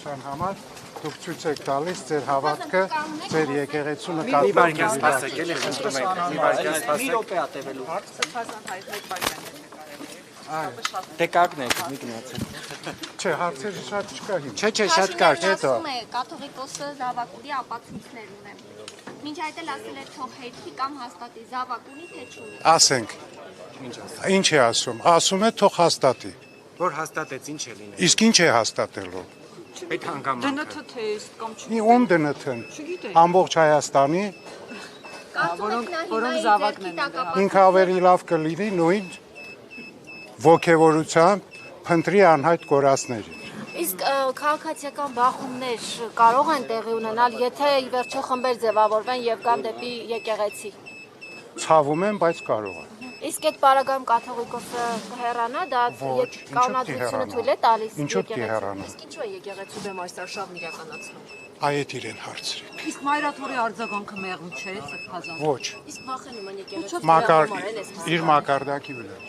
Եկեղեցության համար դուք ցույց եք տալիս ձեր հավատքը, ձեր եկեղեցու Մի նկատմամբ։ բարգյան սպասեք, էլի խնդրում եք, մի բարգյան Մի սպասեք։ րոպե ա տևելու։ Դե կանգնեք, մի գնացեք։ Չէ, հարցերը շատ չկա հիմա։ Չէ, շատ կարճ է։ Ասում է կաթողիկոսը զավակուրի ապացույցներ ունեմ։ Մինչ այդ էլ ասել է թող հերթի կամ հաստատի զավակ ունի թե չունի։ Ասենք, ինչ է ասում։ Ասում է թող հաստատի։ Որ հաստատեց, ինչ է լինել։ Իսկ ինչ է հաստատելու։ Այդ հանգամանքը։ ԴՆԹ թեստ կամ Մի ում դնթն։ չգիտեի։ Ամբողջ Հայաստանի որոնք զավակն են ինքը ավելի լավ կլինի նույն ոգևորությամբ փնտրի անհայտ կորածների։ Իսկ քաղաքացիական բախումներ կարող են տեղի ունենալ, եթե ի վերջո խմբեր ձևավորվեն եւ գան դեպի եկեղեցի։ Ցավում եմ, բայց կարող է։ Իսկ այդ պարագայում կաթողիկոսը կհեռանա, դա Ոչ, կանոնադրությունը թույլ է տալիս։ Ինչու՞ կհեռանա։ Իսկ ինչու է եկեղեցու դեմ այս արշավն իրականացնում։ Այդ իրեն հարցրեք։ Իսկ մայրաթորի արձագանքը մեղմ չէ, Սրբազան։ Ոչ, Իսկ վախենում են եկեղեցու։ իր մակարդակի վրա։